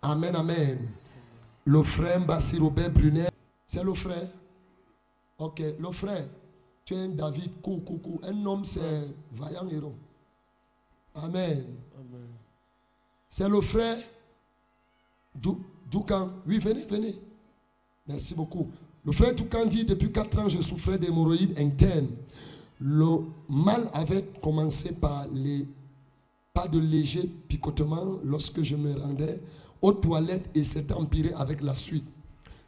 Amen, amen. Le frère Mbassi Robert Brunet, c'est le frère. Ok, le frère. Tu es un David, coucou. Un homme, c'est vaillant héros. Amen. Amen. C'est le frère Doukan. Oui, venez. Merci beaucoup. Le frère Doukan dit, depuis 4 ans, je souffrais d'hémorroïdes internes. Le mal avait commencé par pas de légers picotements lorsque je me rendais aux toilettes et s'est empiré avec la suite.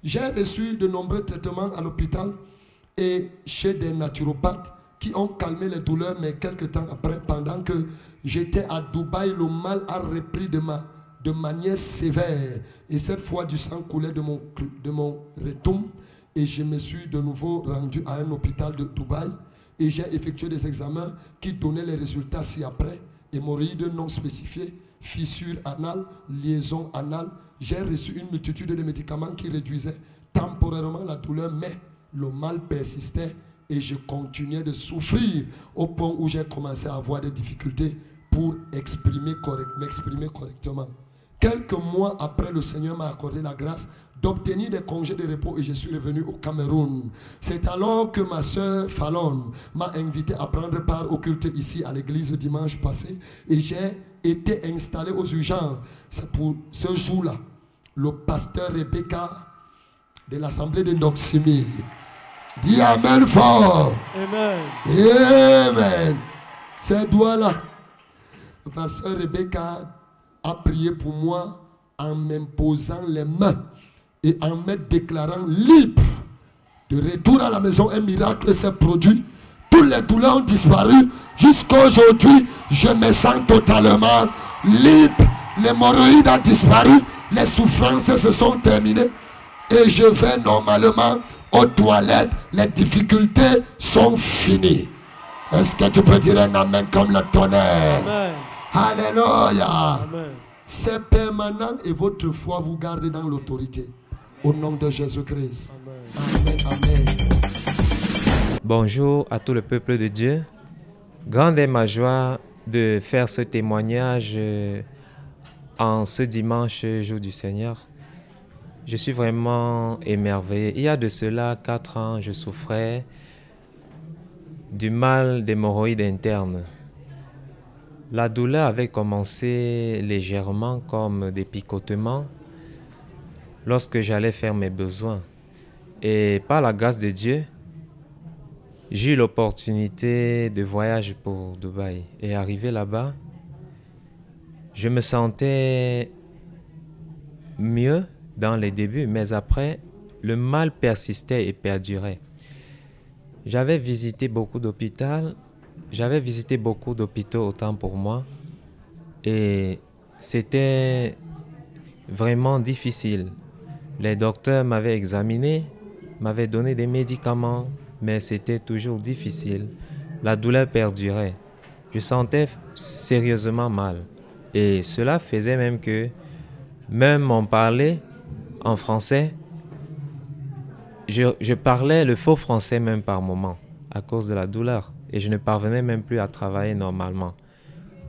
J'ai reçu de nombreux traitements à l'hôpital et chez des naturopathes qui ont calmé les douleurs, mais quelques temps après, pendant que j'étais à Dubaï, le mal a repris de manière sévère. Et cette fois, du sang coulait de mon rectum et je me suis de nouveau rendu à un hôpital de Dubaï et j'ai effectué des examens qui donnaient les résultats ci-après. Hémorroïdes non spécifiées, fissure anale, liaison anale. J'ai reçu une multitude de médicaments qui réduisaient temporairement la douleur, mais le mal persistait et je continuais de souffrir au point où j'ai commencé à avoir des difficultés pour m'exprimer correctement. Quelques mois après, le Seigneur m'a accordé la grâce d'obtenir des congés de repos et je suis revenu au Cameroun. C'est alors que ma soeur Fallon m'a invité à prendre part au culte ici à l'église dimanche passé et j'ai été installé aux urgences. C'est pour ce jour-là, le pasteur Rebecca de l'assemblée de Noximi dit Amen fort. Amen. Amen. Ces doigts-là, le pasteur Rebecca a prié pour moi en m'imposant les mains et en me déclarant libre. De retour à la maison, un miracle s'est produit. Toutes les douleurs ont disparu. Jusqu'à aujourd'hui, je me sens totalement libre. L'hémorroïde a disparu. Les souffrances se sont terminées. Et je vais normalement aux toilettes. Les difficultés sont finies. Est-ce que tu peux dire un amen comme le tonnerre? Amen. Alléluia. C'est permanent et votre foi vous garde dans l'autorité. Au nom de Jésus-Christ. Amen. Amen. Bonjour à tout le peuple de Dieu. Grande est ma joie de faire ce témoignage en ce dimanche, jour du Seigneur. Je suis vraiment émerveillé. Il y a de cela 4 ans, je souffrais du mal d'hémorroïdes internes. La douleur avait commencé légèrement comme des picotements lorsque j'allais faire mes besoins. Et par la grâce de Dieu, j'ai eu l'opportunité de voyage pour Dubaï. Et arrivé là-bas, je me sentais mieux dans les débuts, mais après, le mal persistait et perdurait. J'avais visité beaucoup d'hôpitaux. J'avais visité beaucoup d'hôpitaux autant pour moi et c'était vraiment difficile. Les docteurs m'avaient examiné, m'avaient donné des médicaments, mais c'était toujours difficile. La douleur perdurait. Je sentais sérieusement mal et cela faisait même que, même on parlait en français, je parlais le faux français même par moment à cause de la douleur. Et je ne parvenais même plus à travailler normalement.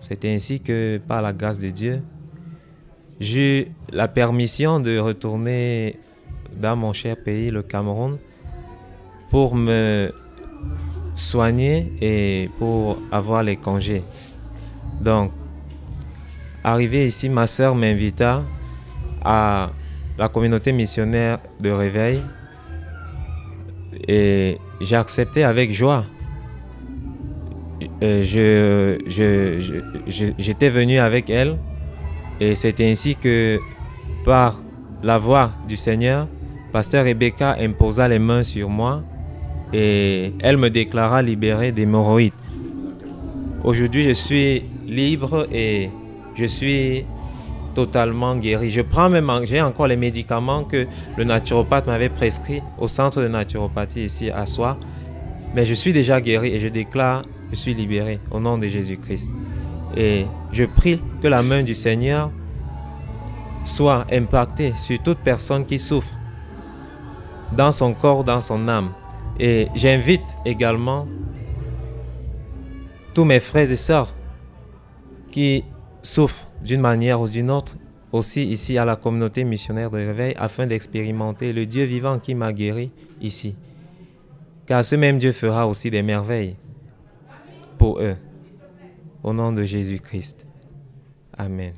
C'était ainsi que, par la grâce de Dieu, j'ai eu la permission de retourner dans mon cher pays, le Cameroun, pour me soigner et pour avoir les congés. Donc, arrivé ici, ma sœur m'invita à la communauté missionnaire de Réveil et j'ai accepté avec joie. J'étais venu avec elle et c'était ainsi que par la voix du Seigneur, pasteur Rebecca imposa les mains sur moi et elle me déclara libéré d'hémorroïdes. Aujourd'hui, je suis libre et je suis totalement guéri. J'ai encore les médicaments que le naturopathe m'avait prescrits au centre de naturopathie ici à Soie, mais je suis déjà guéri et je déclare je suis libéré au nom de Jésus-Christ. Et je prie que la main du Seigneur soit impactée sur toute personne qui souffre dans son corps, dans son âme. Et j'invite également tous mes frères et sœurs qui souffrent d'une manière ou d'une autre aussi ici à la communauté missionnaire de Réveil afin d'expérimenter le Dieu vivant qui m'a guéri ici. Car ce même Dieu fera aussi des merveilles pour eux. Au nom de Jésus-Christ. Amen.